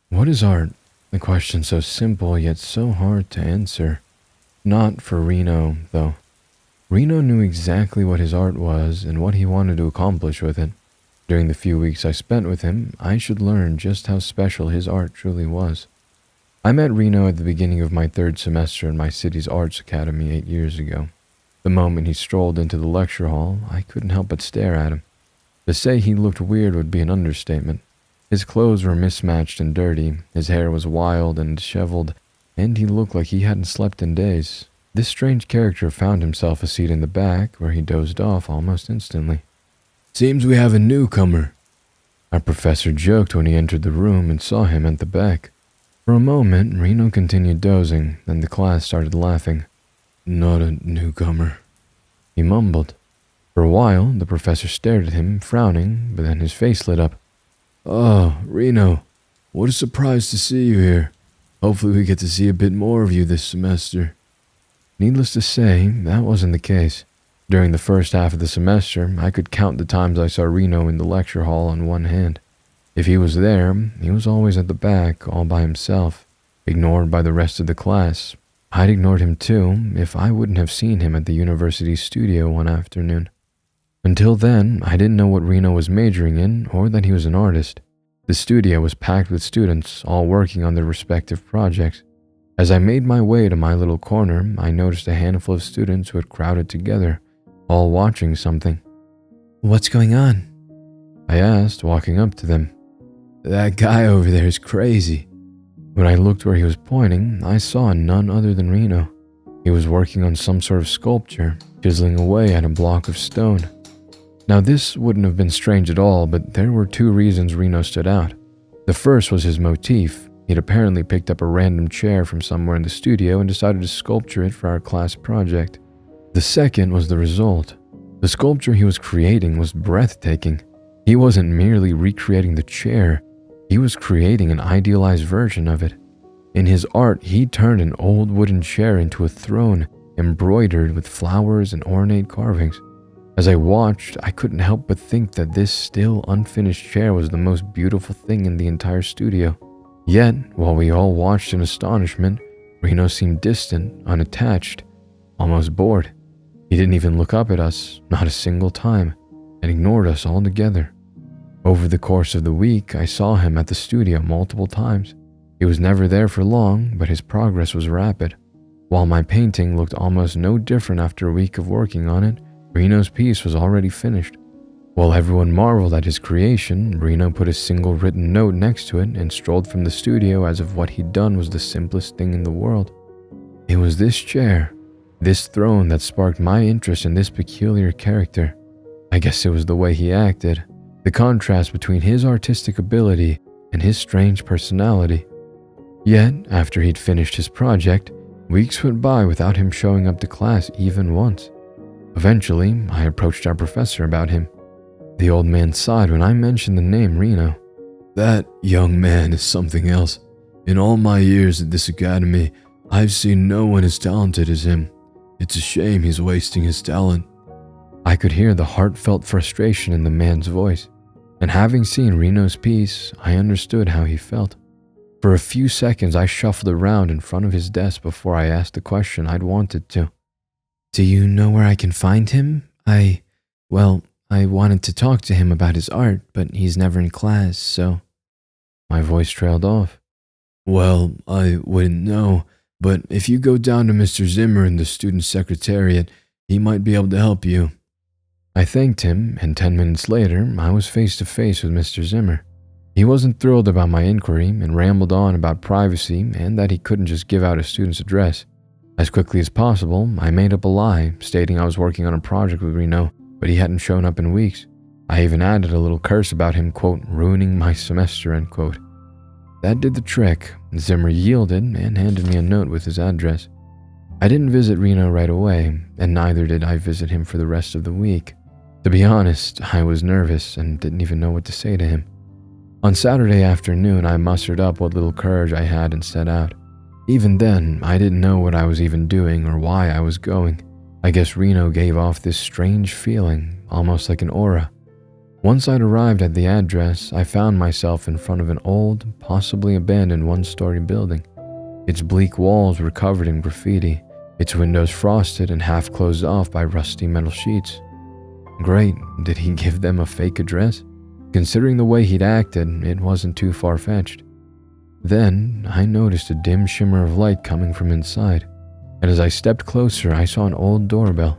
What is art? The question so simple yet so hard to answer. Not for Reno, though. Reno knew exactly what his art was and what he wanted to accomplish with it. During the few weeks I spent with him, I should learn just how special his art truly was. I met Reno at the beginning of my third semester in my city's arts academy 8 years ago. The moment he strolled into the lecture hall, I couldn't help but stare at him. To say he looked weird would be an understatement. His clothes were mismatched and dirty, his hair was wild and disheveled, and he looked like he hadn't slept in days. This strange character found himself a seat in the back, where he dozed off almost instantly. "Seems we have a newcomer," our professor joked when he entered the room and saw him at the back. For a moment, Reno continued dozing, then the class started laughing. "Not a newcomer," he mumbled. For a while, the professor stared at him, frowning, but then his face lit up. "Oh, Reno, what a surprise to see you here. Hopefully we get to see a bit more of you this semester." Needless to say, that wasn't the case. During the first half of the semester, I could count the times I saw Reno in the lecture hall on one hand. If he was there, he was always at the back, all by himself, ignored by the rest of the class. I'd ignored him too, if I wouldn't have seen him at the university studio one afternoon. Until then, I didn't know what Reno was majoring in, or that he was an artist. The studio was packed with students, all working on their respective projects. As I made my way to my little corner, I noticed a handful of students who had crowded together, all watching something. "What's going on?" I asked, walking up to them. "That guy over there is crazy." When I looked where he was pointing, I saw none other than Reno. He was working on some sort of sculpture, chiseling away at a block of stone. Now this wouldn't have been strange at all, but there were two reasons Reno stood out. The first was his motif. He'd apparently picked up a random chair from somewhere in the studio and decided to sculpture it for our class project. The second was the result. The sculpture he was creating was breathtaking. He wasn't merely recreating the chair, he was creating an idealized version of it. In his art, he turned an old wooden chair into a throne, embroidered with flowers and ornate carvings. As I watched, I couldn't help but think that this still unfinished chair was the most beautiful thing in the entire studio. Yet, while we all watched in astonishment, Reno seemed distant, unattached, almost bored. He didn't even look up at us, not a single time, and ignored us altogether. Over the course of the week, I saw him at the studio multiple times. He was never there for long, but his progress was rapid. While my painting looked almost no different after a week of working on it, Reno's piece was already finished. While everyone marveled at his creation, Reno put a single written note next to it and strolled from the studio as if what he'd done was the simplest thing in the world. It was this chair, this throne, that sparked my interest in this peculiar character. I guess it was the way he acted, the contrast between his artistic ability and his strange personality. Yet, after he'd finished his project, weeks went by without him showing up to class even once. Eventually, I approached our professor about him. The old man sighed when I mentioned the name Reno. "That young man is something else. In all my years at this academy, I've seen no one as talented as him. It's a shame he's wasting his talent." I could hear the heartfelt frustration in the man's voice, and having seen Reno's piece, I understood how he felt. For a few seconds, I shuffled around in front of his desk before I asked the question I'd wanted to. "Do you know where I can find him? I wanted to talk to him about his art, but he's never in class, so..." My voice trailed off. "Well, I wouldn't know, but if you go down to Mr. Zimmer in the student secretariat, he might be able to help you." I thanked him, and 10 minutes later, I was face to face with Mr. Zimmer. He wasn't thrilled about my inquiry and rambled on about privacy and that he couldn't just give out a student's address. As quickly as possible, I made up a lie, stating I was working on a project with Reno, but he hadn't shown up in weeks. I even added a little curse about him, quote, "ruining my semester," end quote. That did the trick. Zimmer yielded and handed me a note with his address. I didn't visit Reno right away, and neither did I visit him for the rest of the week. To be honest, I was nervous and didn't even know what to say to him. On Saturday afternoon, I mustered up what little courage I had and set out. Even then, I didn't know what I was even doing or why I was going. I guess Reno gave off this strange feeling, almost like an aura. Once I'd arrived at the address, I found myself in front of an old, possibly abandoned one-story building. Its bleak walls were covered in graffiti, its windows frosted and half closed off by rusty metal sheets. Great, did he give them a fake address? Considering the way he'd acted, it wasn't too far-fetched. Then, I noticed a dim shimmer of light coming from inside, and as I stepped closer, I saw an old doorbell.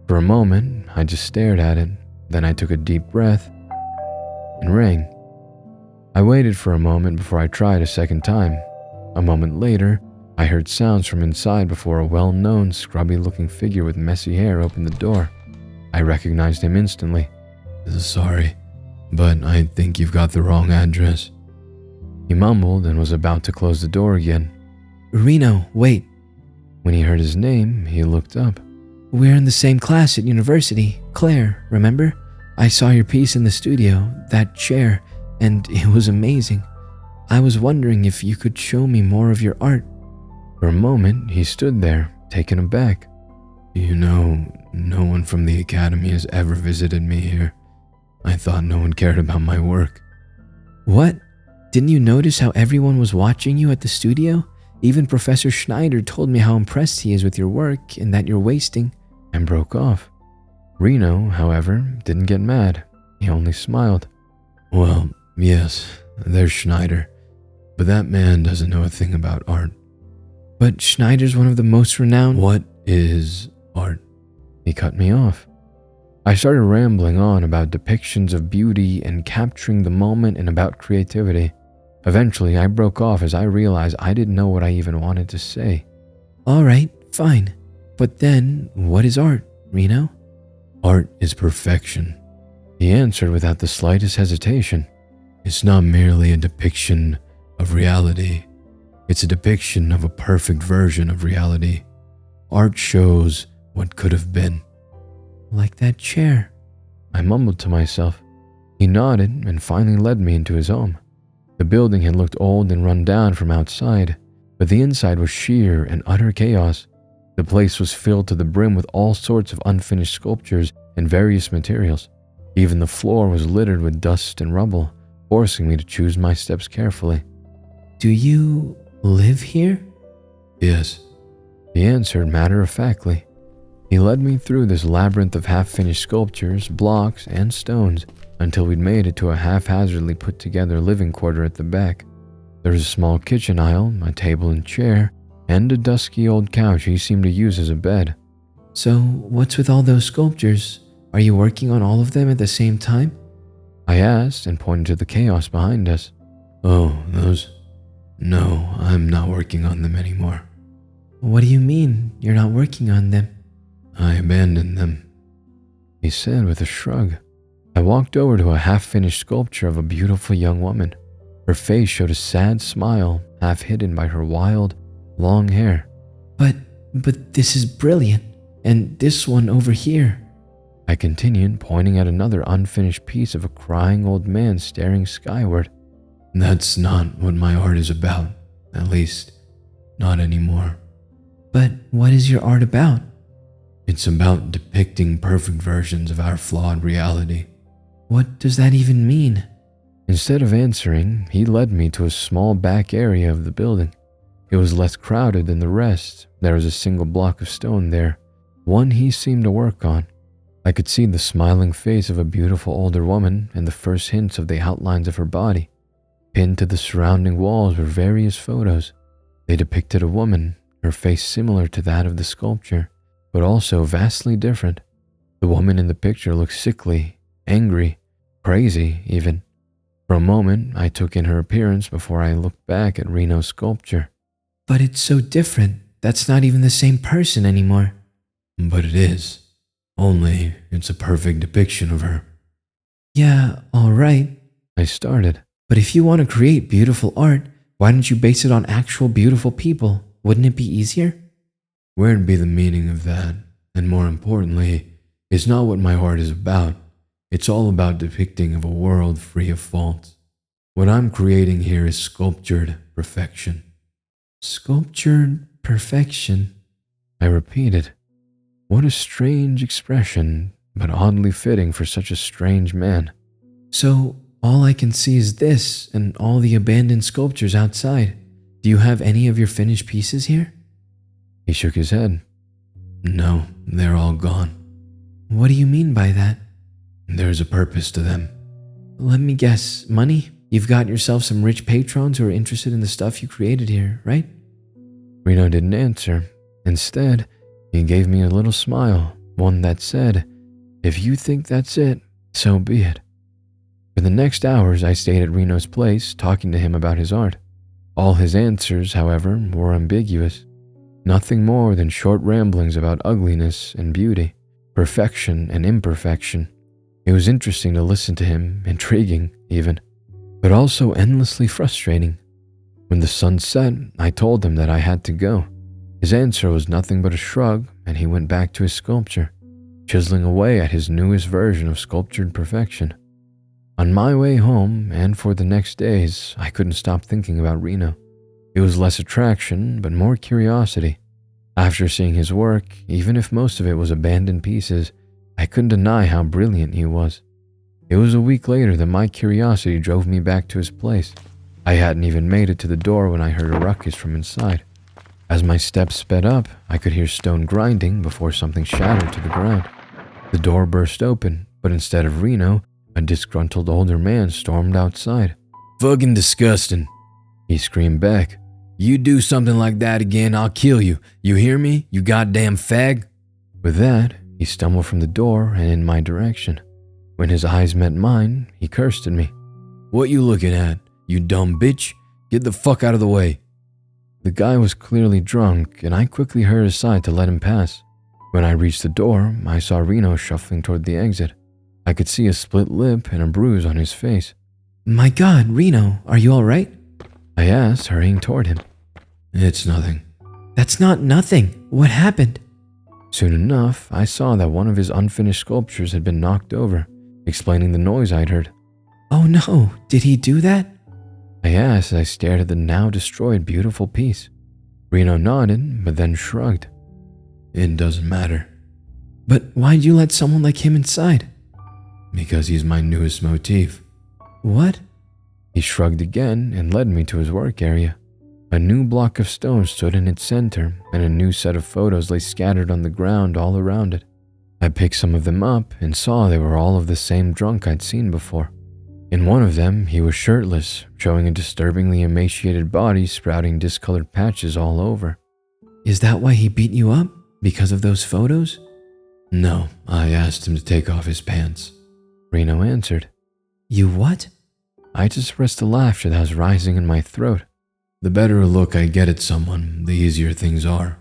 For a moment, I just stared at it, then I took a deep breath and rang. I waited for a moment before I tried a second time. A moment later, I heard sounds from inside before a well-known, scrubby-looking figure with messy hair opened the door. I recognized him instantly. "Sorry, but I think you've got the wrong address." He mumbled and was about to close the door again. "Reno, wait." When he heard his name, he looked up. "We're in the same class at university. Claire, remember? I saw your piece in the studio, that chair, and it was amazing. I was wondering if you could show me more of your art." For a moment, he stood there, taken aback. "You know, no one from the academy has ever visited me here. I thought no one cared about my work." "What? Didn't you notice how everyone was watching you at the studio? Even Professor Schneider told me how impressed he is with your work and that you're wasting," and broke off. Reno, however, didn't get mad. He only smiled. "Well, yes, there's Schneider, but that man doesn't know a thing about art." "But Schneider's one of the most renowned—" "What is art?" He cut me off. I started rambling on about depictions of beauty and capturing the moment and about creativity. Eventually, I broke off as I realized I didn't know what I even wanted to say. "All right, fine. But then, what is art, Reno?" "Art is perfection," he answered without the slightest hesitation. "It's not merely a depiction of reality. It's a depiction of a perfect version of reality. Art shows what could have been." "Like that chair," I mumbled to myself. He nodded and finally led me into his home. The building had looked old and run down from outside, but the inside was sheer and utter chaos. The place was filled to the brim with all sorts of unfinished sculptures and various materials. Even the floor was littered with dust and rubble, forcing me to choose my steps carefully. "Do you live here?" "Yes," he answered matter-of-factly. He led me through this labyrinth of half-finished sculptures, blocks, and stones until we'd made it to a haphazardly put-together living quarter at the back. There was a small kitchen aisle, a table and chair, and a dusky old couch he seemed to use as a bed. "So, what's with all those sculptures? Are you working on all of them at the same time?" I asked and pointed to the chaos behind us. "Oh, those? No, I'm not working on them anymore." "What do you mean, you're not working on them?" "I abandoned them," he said with a shrug. I walked over to a half-finished sculpture of a beautiful young woman. Her face showed a sad smile, half hidden by her wild, long hair. But this is brilliant. And this one over here." I continued, pointing at another unfinished piece of a crying old man staring skyward. "That's not what my art is about, at least, not anymore." "But what is your art about?" "It's about depicting perfect versions of our flawed reality." "What does that even mean?" Instead of answering, he led me to a small back area of the building. It was less crowded than the rest. There was a single block of stone there, one he seemed to work on. I could see the smiling face of a beautiful older woman and the first hints of the outlines of her body. Pinned to the surrounding walls were various photos. They depicted a woman, her face similar to that of the sculpture, but also vastly different. The woman in the picture looked sickly, angry, crazy even. For a moment, I took in her appearance before I looked back at Reno's sculpture. "But it's so different. That's not even the same person anymore." "But it is. Only it's a perfect depiction of her." "Yeah, all right. I started. But if you want to create beautiful art, why don't you base it on actual beautiful people? Wouldn't it be easier?" "Where'd be the meaning of that? And more importantly, it's not what my art is about. It's all about depicting of a world free of faults. What I'm creating here is sculptured perfection." "Sculptured perfection," I repeated. What a strange expression, but oddly fitting for such a strange man. So, all I can see is this and all the abandoned sculptures outside. Do you have any of your finished pieces here? He shook his head. No, they're all gone. What do you mean by that? There's a purpose to them. Let me guess, money? You've got yourself some rich patrons who are interested in the stuff you created here, right? Reno didn't answer. Instead, he gave me a little smile, one that said, "If you think that's it, so be it." For the next hours, I stayed at Reno's place, talking to him about his art. All his answers, however, were ambiguous. Nothing more than short ramblings about ugliness and beauty, perfection and imperfection. It was interesting to listen to him, intriguing even, but also endlessly frustrating. When the sun set, I told him that I had to go. His answer was nothing but a shrug, and he went back to his sculpture, chiseling away at his newest version of sculptured perfection. On my way home, and for the next days, I couldn't stop thinking about Reno. It was less attraction, but more curiosity. After seeing his work, even if most of it was abandoned pieces, I couldn't deny how brilliant he was. It was a week later that my curiosity drove me back to his place. I hadn't even made it to the door when I heard a ruckus from inside. As my steps sped up, I could hear stone grinding before something shattered to the ground. The door burst open, but instead of Reno, a disgruntled older man stormed outside. Fucking disgusting, he screamed back. You do something like that again, I'll kill you. You hear me, you goddamn fag? With that, he stumbled from the door and in my direction. When his eyes met mine, he cursed at me. What you looking at, you dumb bitch? Get the fuck out of the way. The guy was clearly drunk, and I quickly hurried aside to let him pass. When I reached the door, I saw Reno shuffling toward the exit. I could see a split lip and a bruise on his face. My God, Reno, are you all right? I asked, hurrying toward him. It's nothing. That's not nothing. What happened? Soon enough, I saw that one of his unfinished sculptures had been knocked over, explaining the noise I'd heard. Oh no, did he do that? I asked as I stared at the now destroyed beautiful piece. Reno nodded, but then shrugged. It doesn't matter. But why'd you let someone like him inside? Because he's my newest motif. What? He shrugged again and led me to his work area. A new block of stone stood in its center, and a new set of photos lay scattered on the ground all around it. I picked some of them up and saw they were all of the same drunk I'd seen before. In one of them, he was shirtless, showing a disturbingly emaciated body sprouting discolored patches all over. Is that why he beat you up? Because of those photos? No, I asked him to take off his pants. Reno answered. You what? I just suppressed the laughter that was rising in my throat. The better a look I get at someone, the easier things are.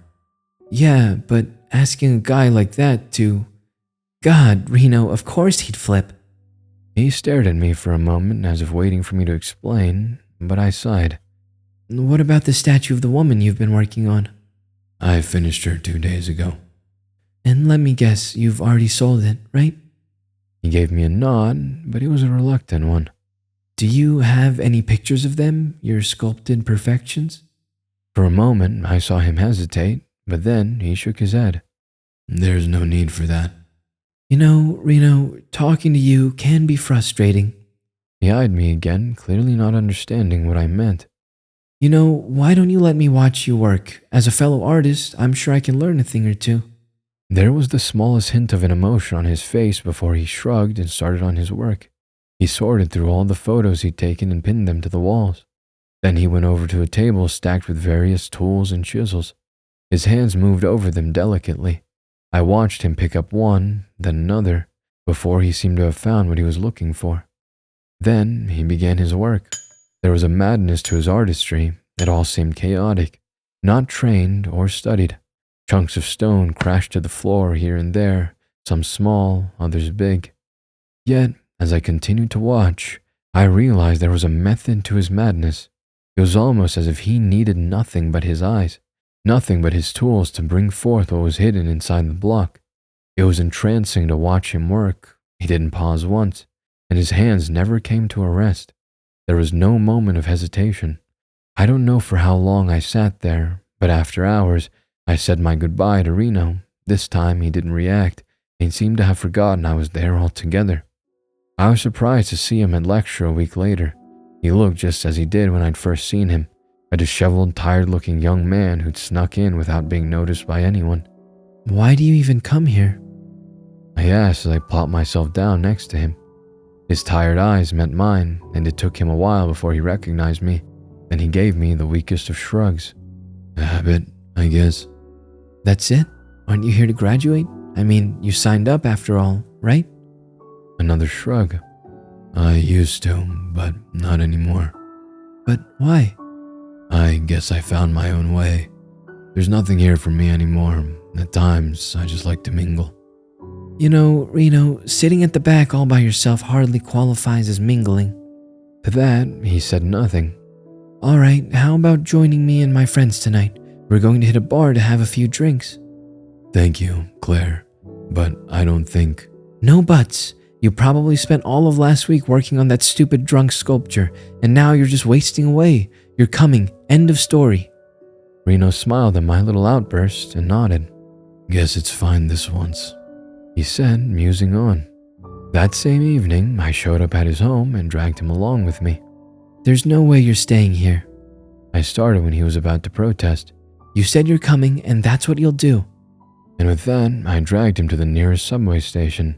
Yeah, but asking a guy like that to... God, Reno, of course he'd flip. He stared at me for a moment as if waiting for me to explain, but I sighed. What about the statue of the woman you've been working on? I finished her 2 days ago. And let me guess, you've already sold it, right? He gave me a nod, but it was a reluctant one. Do you have any pictures of them, your sculpted perfections? For a moment, I saw him hesitate, but then he shook his head. There's no need for that. You know, Reno, talking to you can be frustrating. He eyed me again, clearly not understanding what I meant. You know, why don't you let me watch you work? As a fellow artist, I'm sure I can learn a thing or two. There was the smallest hint of an emotion on his face before he shrugged and started on his work. He sorted through all the photos he'd taken and pinned them to the walls. Then he went over to a table stacked with various tools and chisels. His hands moved over them delicately. I watched him pick up one, then another, before he seemed to have found what he was looking for. Then he began his work. There was a madness to his artistry. It all seemed chaotic, not trained or studied. Chunks of stone crashed to the floor here and there, some small, others big. Yet, as I continued to watch, I realized there was a method to his madness. It was almost as if he needed nothing but his eyes, nothing but his tools to bring forth what was hidden inside the block. It was entrancing to watch him work. He didn't pause once, and his hands never came to a rest. There was no moment of hesitation. I don't know for how long I sat there, but after hours, I said my goodbye to Reno. This time he didn't react, and he seemed to have forgotten I was there altogether. I was surprised to see him at lecture a week later. He looked just as he did when I'd first seen him, a disheveled, tired-looking young man who'd snuck in without being noticed by anyone. Why do you even come here? I asked as I plopped myself down next to him. His tired eyes met mine, and it took him a while before he recognized me. Then he gave me the weakest of shrugs. A habit, I guess. That's it? Aren't you here to graduate? I mean, you signed up after all, right? Another shrug. I used to, but not anymore. But why? I guess I found my own way. There's nothing here for me anymore. At times, I just like to mingle. You know, Reno, sitting at the back all by yourself hardly qualifies as mingling. To that, he said nothing. All right, how about joining me and my friends tonight? We're going to hit a bar to have a few drinks. Thank you, Claire, but I don't think... No buts. You probably spent all of last week working on that stupid drunk sculpture, and now you're just wasting away. You're coming. End of story. Reno smiled at my little outburst and nodded. Guess it's fine this once, he said, musing on. That same evening, I showed up at his home and dragged him along with me. There's no way you're staying here. I started when he was about to protest. You said you're coming, and that's what you'll do. And with that, I dragged him to the nearest subway station.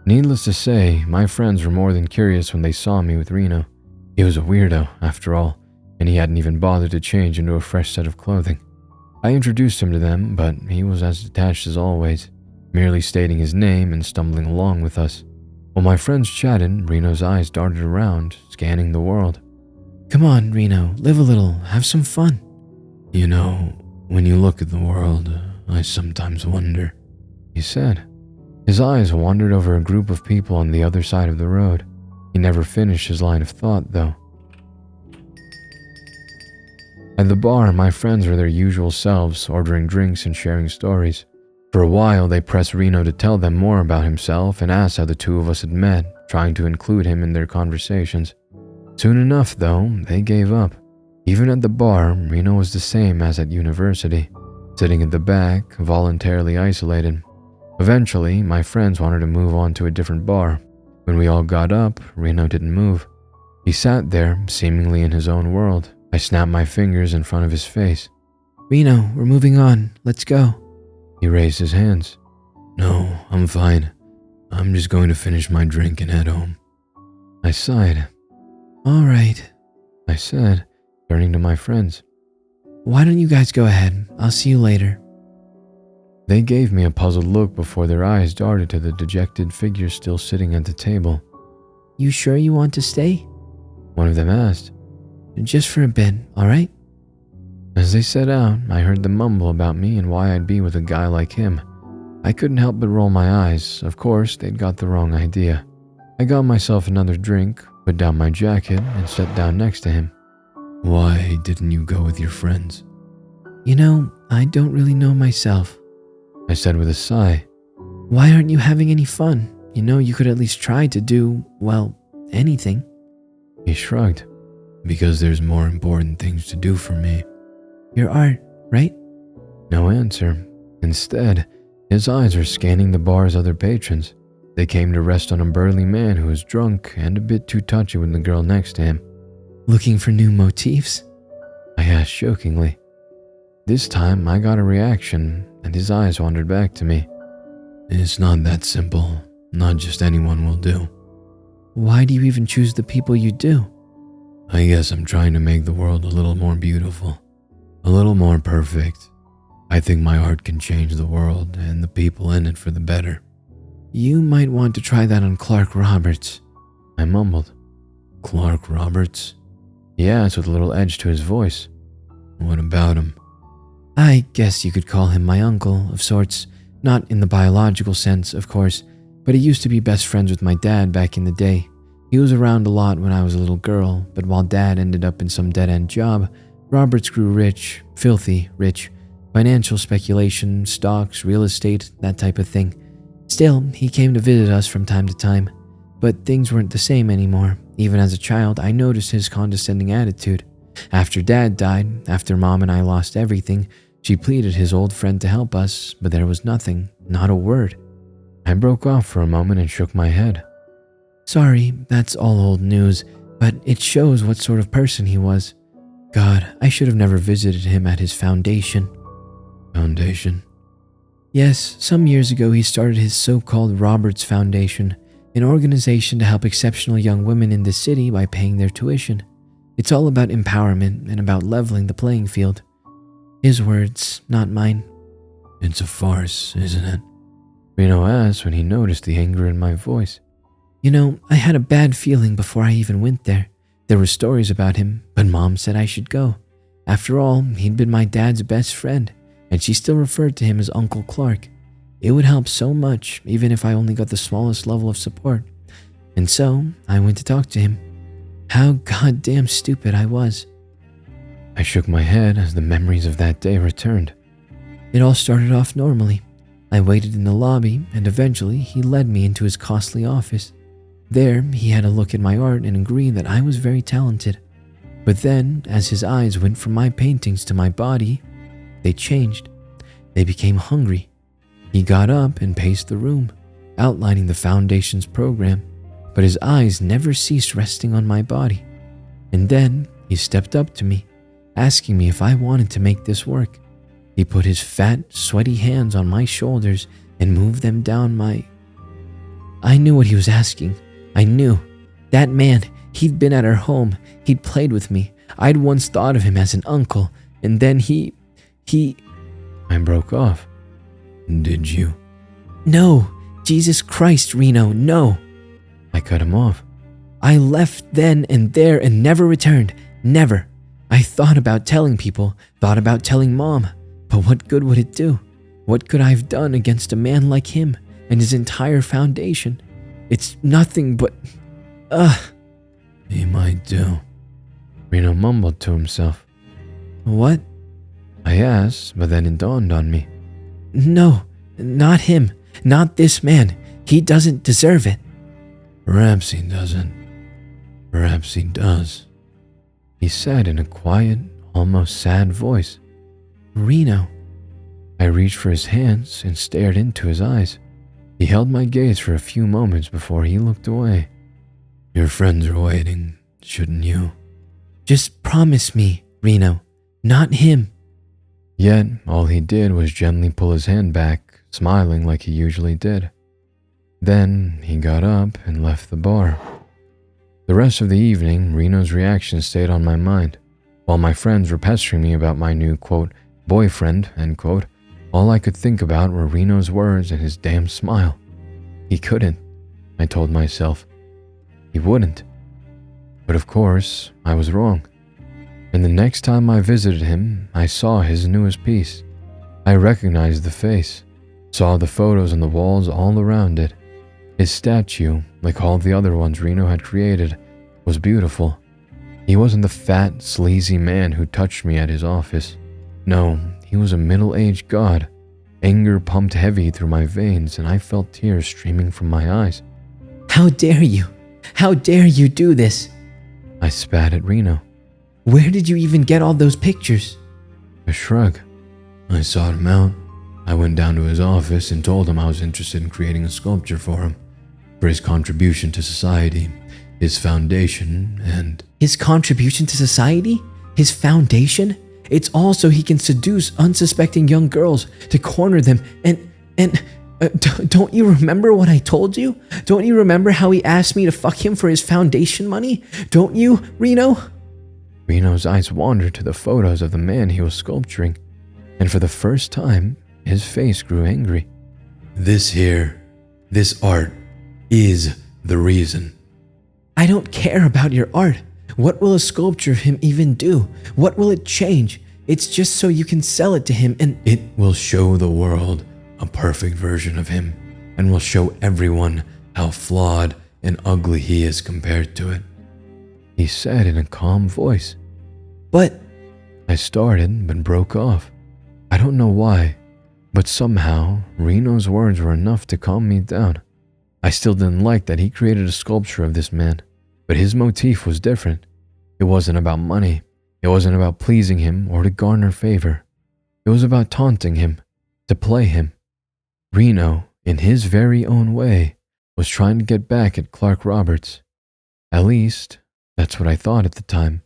Needless to say, my friends were more than curious when they saw me with Reno. He was a weirdo, after all, and he hadn't even bothered to change into a fresh set of clothing. I introduced him to them, but he was as detached as always, merely stating his name and stumbling along with us. While my friends chatted, Reno's eyes darted around, scanning the world. Come on, Reno, live a little, have some fun. You know, when you look at the world, I sometimes wonder, he said. His eyes wandered over a group of people on the other side of the road. He never finished his line of thought, though. At the bar, my friends were their usual selves, ordering drinks and sharing stories. For a while, they pressed Reno to tell them more about himself and asked how the two of us had met, trying to include him in their conversations. Soon enough, though, they gave up. Even at the bar, Reno was the same as at university, sitting at the back, voluntarily isolated. Eventually, my friends wanted to move on to a different bar. When we all got up, Reno didn't move. He sat there, seemingly in his own world. I snapped my fingers in front of his face. Reno, we're moving on. Let's go. He raised his hands. No, I'm fine. I'm just going to finish my drink and head home. I sighed. All right, I said, turning to my friends. Why don't you guys go ahead? I'll see you later. They gave me a puzzled look before their eyes darted to the dejected figure still sitting at the table. You sure you want to stay? One of them asked. Just for a bit, all right? As they set out, I heard them mumble about me and why I'd be with a guy like him. I couldn't help but roll my eyes. Of course, they'd got the wrong idea. I got myself another drink, put down my jacket, and sat down next to him. Why didn't you go with your friends? You know, I don't really know myself, I said with a sigh. Why aren't you having any fun? You know, you could at least try to do, well, anything. He shrugged. Because there's more important things to do for me. Your art, right? No answer. Instead, his eyes were scanning the bar's other patrons. They came to rest on a burly man who was drunk and a bit too touchy with the girl next to him. Looking for new motifs? I asked jokingly. This time, I got a reaction, and his eyes wandered back to me. It's not that simple. Not just anyone will do. Why do you even choose the people you do? I guess I'm trying to make the world a little more beautiful. A little more perfect. I think my art can change the world and the people in it for the better. You might want to try that on Clark Roberts, I mumbled. Clark Roberts? He asked with a little edge to his voice. What about him? I guess you could call him my uncle, of sorts. Not in the biological sense, of course, but he used to be best friends with my dad back in the day. He was around a lot when I was a little girl, but while Dad ended up in some dead-end job, Roberts grew rich, filthy rich. Financial speculation, stocks, real estate, that type of thing. Still, he came to visit us from time to time. But things weren't the same anymore. Even as a child, I noticed his condescending attitude. After Dad died, after Mom and I lost everything, she pleaded his old friend to help us, but there was nothing, not a word. I broke off for a moment and shook my head. Sorry, that's all old news, but it shows what sort of person he was. God, I should have never visited him at his foundation. Foundation? Yes, some years ago he started his so-called Roberts Foundation, an organization to help exceptional young women in the city by paying their tuition. It's all about empowerment and about leveling the playing field. His words, not mine. It's a farce, isn't it? Reno asked when he noticed the anger in my voice. You know, I had a bad feeling before I even went there. There were stories about him, but Mom said I should go. After all, he'd been my dad's best friend, and she still referred to him as Uncle Clark. It would help so much, even if I only got the smallest level of support. And so, I went to talk to him. How goddamn stupid I was. I shook my head as the memories of that day returned. It all started off normally. I waited in the lobby, and eventually he led me into his costly office. There, he had a look at my art and agreed that I was very talented. But then, as his eyes went from my paintings to my body, they changed. They became hungry. He got up and paced the room, outlining the Foundation's program, but his eyes never ceased resting on my body. And then, he stepped up to me, asking me if I wanted to make this work. He put his fat, sweaty hands on my shoulders and moved them down my... I knew what he was asking. I knew. That man, he'd been at our home. He'd played with me. I'd once thought of him as an uncle. And then he... I broke off. Did you? No. Jesus Christ, Reno, no. I cut him off. I left then and there and never returned. Never. I thought about telling people, thought about telling Mom. But what good would it do? What could I have done against a man like him and his entire foundation? It's nothing but... He might do. Reno mumbled to himself. What? I asked, but then it dawned on me. No, not him. Not this man. He doesn't deserve it. Perhaps he doesn't. Perhaps he does. He said in a quiet, almost sad voice. Reno. I reached for his hands and stared into his eyes. He held my gaze for a few moments before he looked away. Your friends are waiting, shouldn't you? Just promise me, Reno. Not him. Yet, all he did was gently pull his hand back, smiling like he usually did. Then, he got up and left the bar. The rest of the evening, Reno's reaction stayed on my mind. While my friends were pestering me about my new, quote, boyfriend, end quote, all I could think about were Reno's words and his damn smile. He couldn't, I told myself. He wouldn't. But of course, I was wrong. And the next time I visited him, I saw his newest piece. I recognized the face, saw the photos on the walls all around it. His statue, like all the other ones Reno had created, was beautiful. He wasn't the fat, sleazy man who touched me at his office. No, he was a middle-aged god. Anger pumped heavy through my veins, and I felt tears streaming from my eyes. How dare you? How dare you do this? I spat at Reno. Where did you even get all those pictures? A shrug. I sought him out. I went down to his office and told him I was interested in creating a sculpture for him, for his contribution to society, his foundation, and... His contribution to society? His foundation? It's all so he can seduce unsuspecting young girls, to corner them, don't you remember what I told you? Don't you remember how he asked me to fuck him for his foundation money? Don't you, Reno? Reno's eyes wandered to the photos of the man he was sculpturing, and for the first time, his face grew angry. This art is the reason. I don't care about your art. What will a sculpture of him even do? What will it change? It's just so you can sell it to him and... It will show the world a perfect version of him, and will show everyone how flawed and ugly he is compared to it. He said in a calm voice. But... I started, but broke off. I don't know why, but somehow, Reno's words were enough to calm me down. I still didn't like that he created a sculpture of this man, but his motif was different. It wasn't about money. It wasn't about pleasing him or to garner favor. It was about taunting him, to play him. Reno, in his very own way, was trying to get back at Clark Roberts. At least, that's what I thought at the time.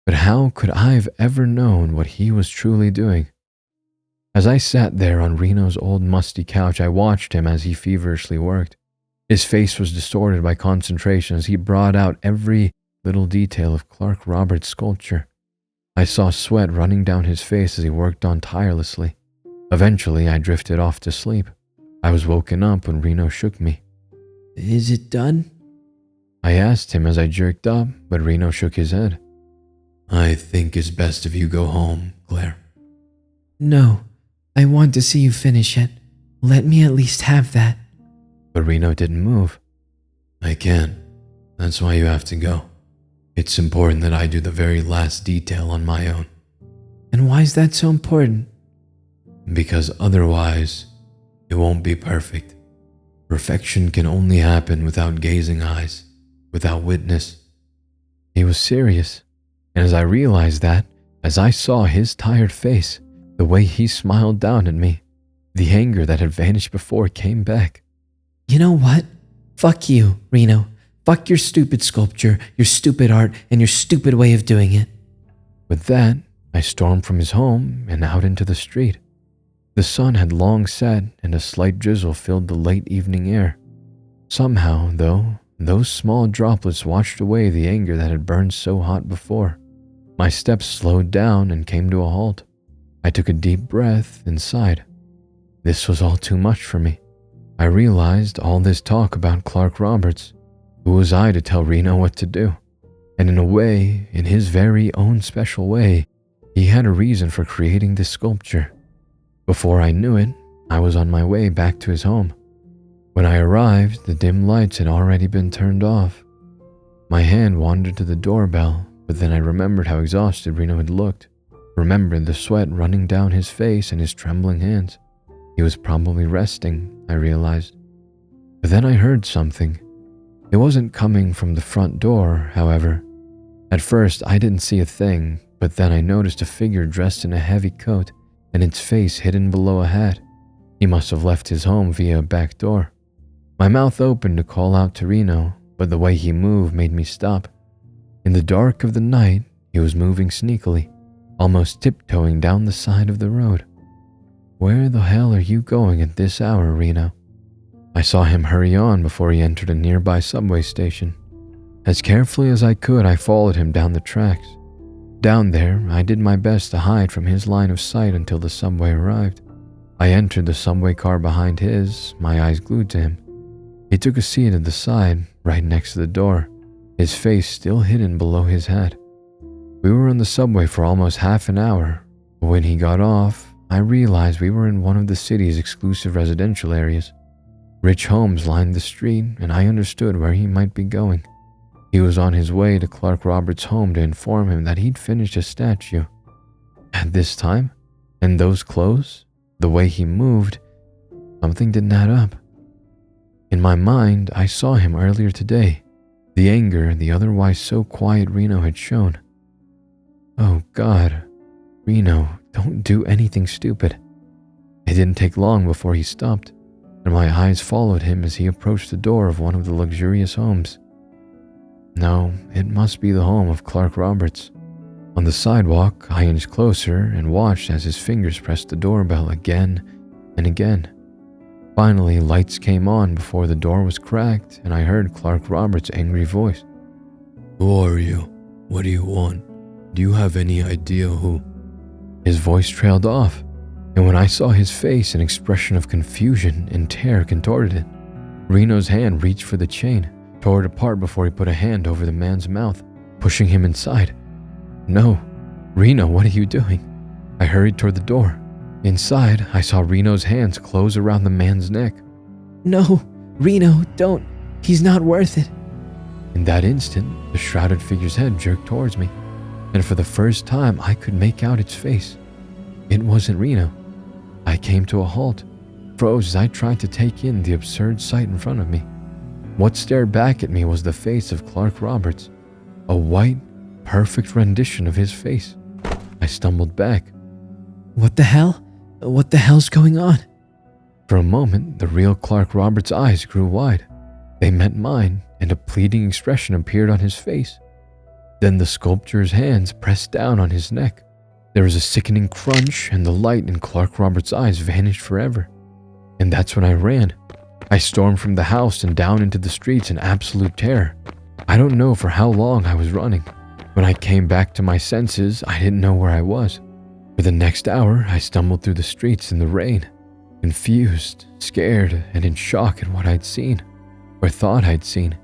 But how could I have ever known what he was truly doing? As I sat there on Reno's old musty couch, I watched him as he feverishly worked. His face was distorted by concentration as he brought out every little detail of Clark Roberts' sculpture. I saw sweat running down his face as he worked on tirelessly. Eventually, I drifted off to sleep. I was woken up when Reno shook me. Is it done? I asked him as I jerked up, but Reno shook his head. I think it's best if you go home, Claire. No, I want to see you finish it. Let me at least have that. But Reno didn't move. I can't. That's why you have to go. It's important that I do the very last detail on my own. And why is that so important? Because otherwise, it won't be perfect. Perfection can only happen without gazing eyes, without witness. He was serious, and as I realized that, as I saw his tired face, the way he smiled down at me, the anger that had vanished before came back. You know what? Fuck you, Reno. Fuck your stupid sculpture, your stupid art, and your stupid way of doing it. With that, I stormed from his home and out into the street. The sun had long set and a slight drizzle filled the late evening air. Somehow, though, those small droplets washed away the anger that had burned so hot before. My steps slowed down and came to a halt. I took a deep breath and sighed. This was all too much for me. I realized all this talk about Clark Roberts. Who was I to tell Reno what to do? And in a way, in his very own special way, he had a reason for creating this sculpture. Before I knew it, I was on my way back to his home. When I arrived, the dim lights had already been turned off. My hand wandered to the doorbell, but then I remembered how exhausted Reno had looked, remembered the sweat running down his face and his trembling hands. He was probably resting, I realized. But then I heard something. It wasn't coming from the front door, however. At first, I didn't see a thing, but then I noticed a figure dressed in a heavy coat and its face hidden below a hat. He must have left his home via a back door. My mouth opened to call out to Reno, but the way he moved made me stop. In the dark of the night, he was moving sneakily, almost tiptoeing down the side of the road. Where the hell are you going at this hour, Reno? I saw him hurry on before he entered a nearby subway station. As carefully as I could, I followed him down the tracks. Down there, I did my best to hide from his line of sight until the subway arrived. I entered the subway car behind his, my eyes glued to him. He took a seat at the side, right next to the door, his face still hidden below his hat. We were on the subway for almost half an hour, but when he got off, I realized we were in one of the city's exclusive residential areas. Rich homes lined the street, and I understood where he might be going. He was on his way to Clark Roberts' home to inform him that he'd finished a statue. At this time, and those clothes, the way he moved, something didn't add up. In my mind, I saw him earlier today, the anger the otherwise so quiet Reno had shown. Oh God, Reno, don't do anything stupid. It didn't take long before he stopped, and my eyes followed him as he approached the door of one of the luxurious homes. No, it must be the home of Clark Roberts. On the sidewalk, I inched closer and watched as his fingers pressed the doorbell again and again. Finally, lights came on before the door was cracked, and I heard Clark Roberts' angry voice. Who are you? What do you want? Do you have any idea who? His voice trailed off, and when I saw his face, an expression of confusion and terror contorted it. Reno's hand reached for the chain, tore it apart before he put a hand over the man's mouth, pushing him inside. No, Reno, what are you doing? I hurried toward the door. Inside, I saw Reno's hands close around the man's neck. No, Reno, don't. He's not worth it. In that instant, the shrouded figure's head jerked towards me, and for the first time I could make out its face. It wasn't Reno. I came to a halt, froze as I tried to take in the absurd sight in front of me. What stared back at me was the face of Clark Roberts, a white, perfect rendition of his face. I stumbled back. What the hell? What the hell's going on? For a moment, the real Clark Roberts' eyes grew wide. They met mine, and a pleading expression appeared on his face. Then the sculptor's hands pressed down on his neck. There was a sickening crunch, and the light in Clark Roberts' eyes vanished forever. And that's when I ran. I stormed from the house and down into the streets in absolute terror. I don't know for how long I was running. When I came back to my senses, I didn't know where I was. For the next hour, I stumbled through the streets in the rain, confused, scared, and in shock at what I'd seen, or thought I'd seen.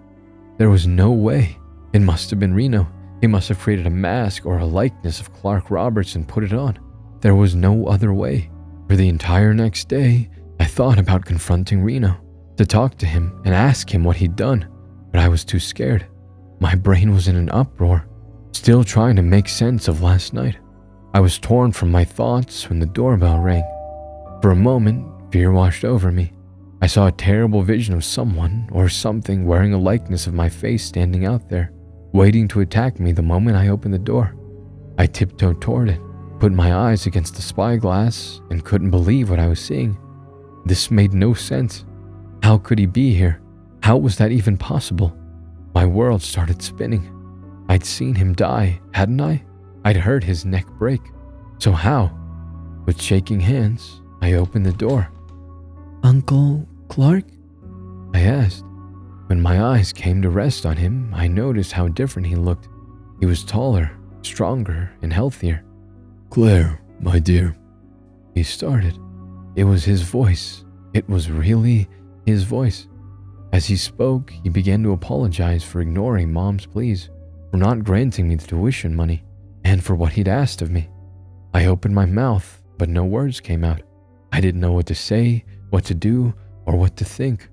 There was no way. It must have been Reno. He must have created a mask or a likeness of Clark Roberts and put it on. There was no other way. For the entire next day, I thought about confronting Reno, to talk to him and ask him what he'd done, but I was too scared. My brain was in an uproar, still trying to make sense of last night. I was torn from my thoughts when the doorbell rang. For a moment, fear washed over me. I saw a terrible vision of someone or something wearing a likeness of my face standing out there, waiting to attack me the moment I opened the door. I tiptoed toward it, put my eyes against the spyglass, and couldn't believe what I was seeing. This made no sense. How could he be here? How was that even possible? My world started spinning. I'd seen him die, hadn't I? I'd heard his neck break. So how? With shaking hands, I opened the door. Uncle Clark? I asked. When my eyes came to rest on him, I noticed how different he looked. He was taller, stronger, and healthier. Claire, my dear. He started. It was his voice. It was really his voice. As he spoke, he began to apologize for ignoring Mom's pleas, for not granting me the tuition money, and for what he'd asked of me. I opened my mouth, but no words came out. I didn't know what to say, what to do, or what to think.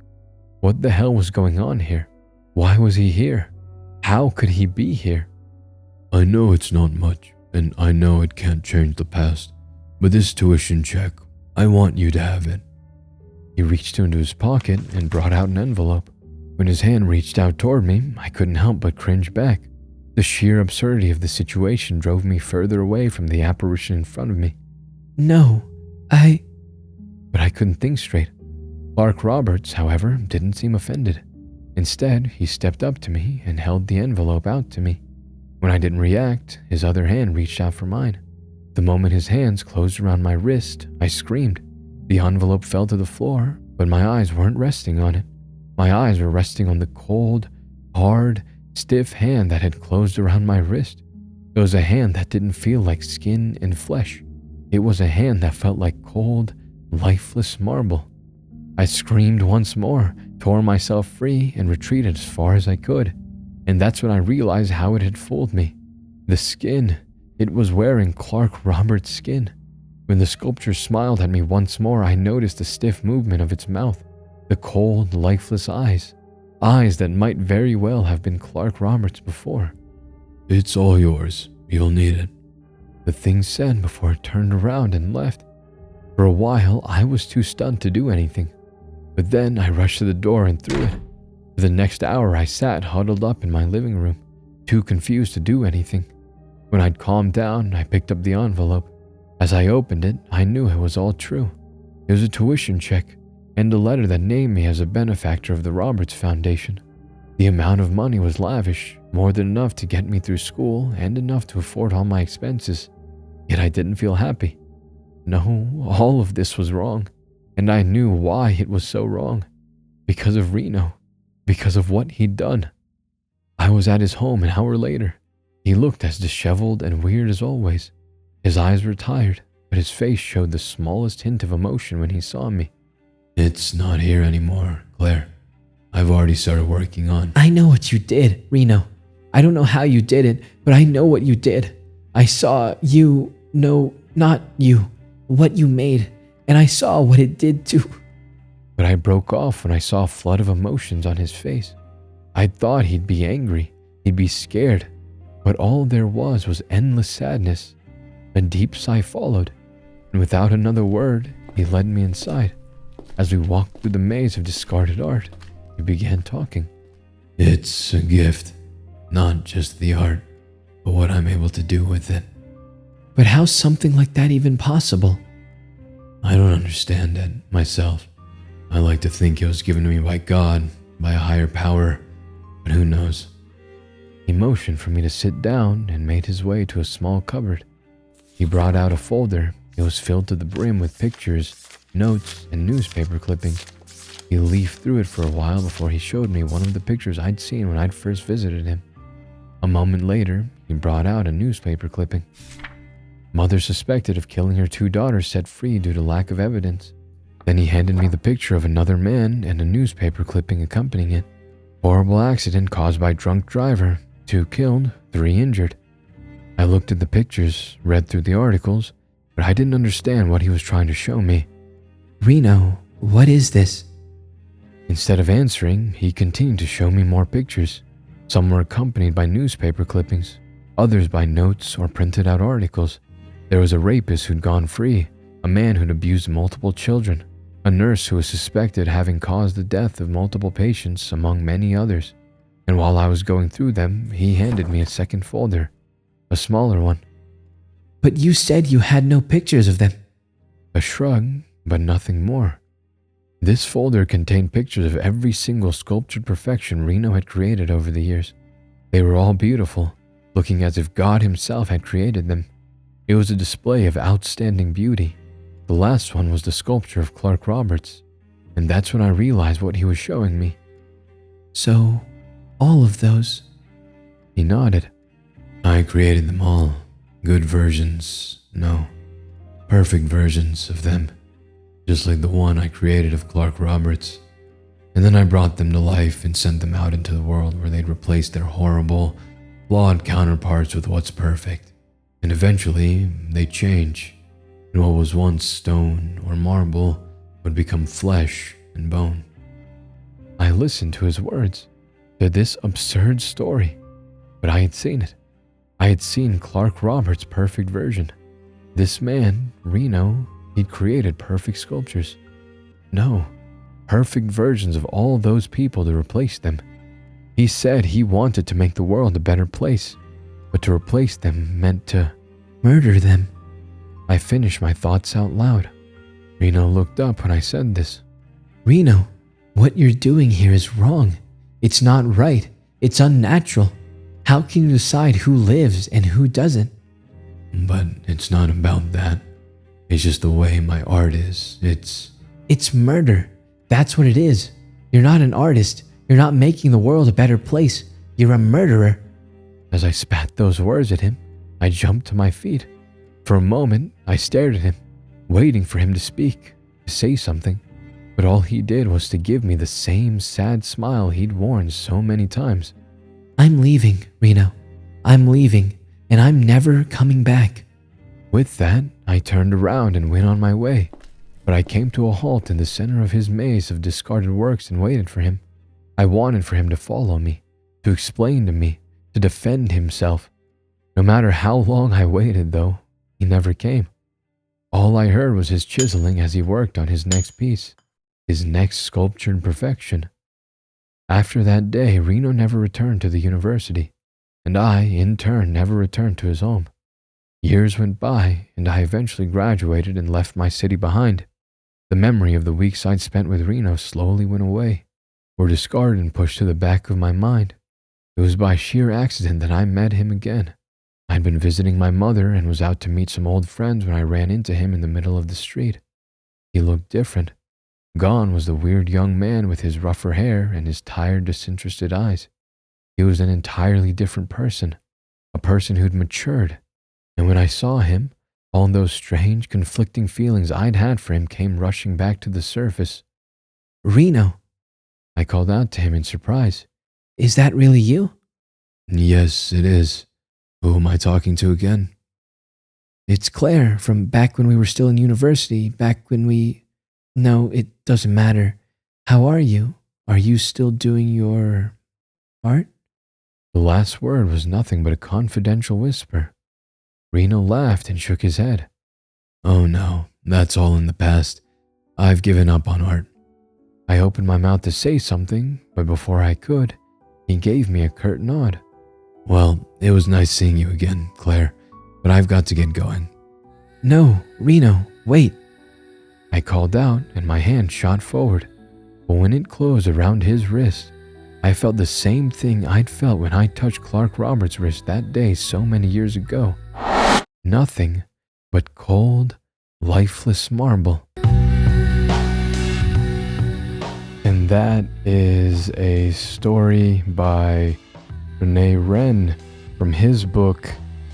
What the hell was going on here? Why was he here? How could he be here? I know it's not much, and I know it can't change the past, but this tuition check, I want you to have it. He reached into his pocket and brought out an envelope. When his hand reached out toward me, I couldn't help but cringe back. The sheer absurdity of the situation drove me further away from the apparition in front of me. No, But I couldn't think straight. Clark Roberts, however, didn't seem offended. Instead, he stepped up to me and held the envelope out to me. When I didn't react, his other hand reached out for mine. The moment his hands closed around my wrist, I screamed. The envelope fell to the floor, but my eyes weren't resting on it. My eyes were resting on the cold, hard, stiff hand that had closed around my wrist. It was a hand that didn't feel like skin and flesh. It was a hand that felt like cold, lifeless marble. I screamed once more, tore myself free, and retreated as far as I could. And that's when I realized how it had fooled me. The skin. It was wearing Clark Roberts' skin. When the sculpture smiled at me once more, I noticed the stiff movement of its mouth, the cold, lifeless eyes. Eyes that might very well have been Clark Roberts before. It's all yours. You'll need it. The thing said before it turned around and left. For a while, I was too stunned to do anything. But then I rushed to the door and threw it. For the next hour, I sat huddled up in my living room, too confused to do anything. When I'd calmed down, I picked up the envelope. As I opened it, I knew it was all true. It was a tuition check and a letter that named me as a benefactor of the Roberts Foundation. The amount of money was lavish, more than enough to get me through school and enough to afford all my expenses. Yet I didn't feel happy. No, all of this was wrong, and I knew why it was so wrong. Because of Reno. Because of what he'd done. I was at his home an hour later. He looked as disheveled and weird as always. His eyes were tired, but his face showed the smallest hint of emotion when he saw me. It's not here anymore, Claire. I've already started working on. I know what you did, Reno. I don't know how you did it, but I know what you did. I saw you, no, not you, what you made, and I saw what it did to... But I broke off when I saw a flood of emotions on his face. I thought he'd be angry, he'd be scared, but all there was endless sadness. A deep sigh followed, and without another word, he led me inside. As we walked through the maze of discarded art, he began talking. It's a gift, not just the art, but what I'm able to do with it. But how's something like that even possible? I don't understand it myself. I like to think it was given to me by God, by a higher power, but who knows? He motioned for me to sit down and made his way to a small cupboard. He brought out a folder. It was filled to the brim with pictures, notes, and newspaper clippings. He leafed through it for a while before he showed me one of the pictures I'd seen when I'd first visited him. A moment later, he brought out a newspaper clipping. Mother suspected of killing her 2 daughters set free due to lack of evidence. Then he handed me the picture of another man and a newspaper clipping accompanying it. Horrible accident caused by drunk driver. 2 killed, 3 injured. I looked at the pictures, read through the articles, but I didn't understand what he was trying to show me. Reno, what is this? Instead of answering, he continued to show me more pictures. Some were accompanied by newspaper clippings, others by notes or printed out articles. There was a rapist who'd gone free, a man who'd abused multiple children, a nurse who was suspected having caused the death of multiple patients, among many others. And while I was going through them, he handed me a second folder, a smaller one. But you said you had no pictures of them. A shrug, but nothing more. This folder contained pictures of every single sculptured perfection Reno had created over the years. They were all beautiful, looking as if God himself had created them. It was a display of outstanding beauty. The last one was the sculpture of Clark Roberts, and that's when I realized what he was showing me. So, all of those? He nodded. I created them all. Good versions, no, perfect versions of them. Just like the one I created of Clark Roberts. And then I brought them to life and sent them out into the world where they'd replace their horrible, flawed counterparts with what's perfect. And eventually, they'd change. And what was once stone or marble would become flesh and bone. I listened to his words, to this absurd story, but I had seen it. I had seen Clark Roberts' perfect version. This man, Reno, he'd created perfect sculptures. No, perfect versions of all those people to replace them. He said he wanted to make the world a better place, but to replace them meant to murder them. I finished my thoughts out loud. Reno looked up when I said this. Reno, what you're doing here is wrong. It's not right. It's unnatural. How can you decide who lives and who doesn't? But it's not about that. It's just the way my art is. It's murder. That's what it is. You're not an artist. You're not making the world a better place. You're a murderer. As I spat those words at him, I jumped to my feet. For a moment, I stared at him, waiting for him to speak, to say something. But all he did was to give me the same sad smile he'd worn so many times. I'm leaving, Reno. I'm leaving, and I'm never coming back. With that, I turned around and went on my way, but I came to a halt in the center of his maze of discarded works and waited for him. I wanted for him to follow me, to explain to me, to defend himself. No matter how long I waited, though, he never came. All I heard was his chiseling as he worked on his next piece, his next sculptured perfection. After that day, Reno never returned to the university, and I, in turn, never returned to his home. Years went by, and I eventually graduated and left my city behind. The memory of the weeks I'd spent with Reno slowly went away, or discarded and pushed to the back of my mind. It was by sheer accident that I met him again. I'd been visiting my mother and was out to meet some old friends when I ran into him in the middle of the street. He looked different. Gone was the weird young man with his rougher hair and his tired, disinterested eyes. He was an entirely different person, a person who'd matured. And when I saw him, all those strange, conflicting feelings I'd had for him came rushing back to the surface. Reno, I called out to him in surprise. Is that really you? Yes, it is. Who am I talking to again? It's Claire from back when we were still in university, back when we... No, it doesn't matter. How are you? Are you still doing your... art? The last word was nothing but a confidential whisper. Reno laughed and shook his head. Oh no, that's all in the past. I've given up on art. I opened my mouth to say something, but before I could, he gave me a curt nod. Well, it was nice seeing you again, Claire, but I've got to get going. No, Reno, wait. I called out and my hand shot forward. but when it closed around his wrist, I felt the same thing I'd felt when I touched Clark Roberts' wrist that day so many years ago. Nothing but cold, lifeless marble. And that is a story by René Rehn from his book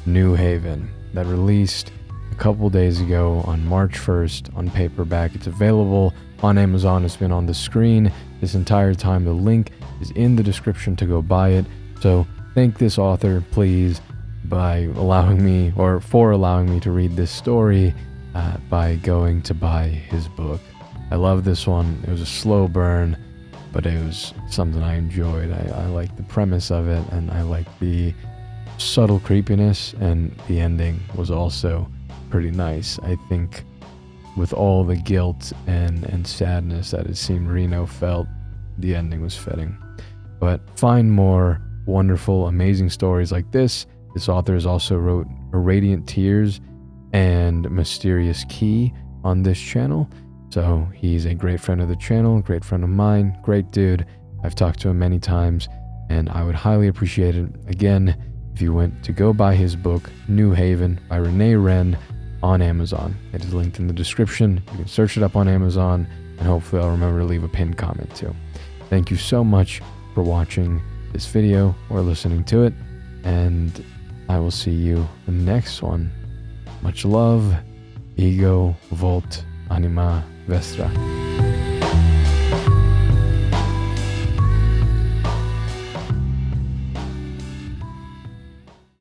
New Haven that released a couple days ago on March 1st on paperback. It's available on Amazon. It's been on the screen this entire time. The link is in the description to go buy it. So thank this author, please, by allowing me, or for allowing me to read this story by going to buy his book. I love this one. It was a slow burn, but it was something I enjoyed. I like the premise of it, and I like the subtle creepiness, and the ending was also pretty nice. I think with all the guilt and sadness that it seemed Reno felt, the ending was fitting. But find more wonderful, amazing stories like this. This author has also wrote Radiant Tears and Mysterious Key on this channel. So he's a great friend of the channel, great friend of mine, great dude. I've talked to him many times, and I would highly appreciate it, again, if you went to go buy his book, New Haven by René Rehn, on Amazon. It is linked in the description. You can search it up on Amazon, and hopefully I'll remember to leave a pinned comment too. Thank you so much for watching this video or listening to it, and I will see you in the next one. Much love. Ego Volt Anima Vestra.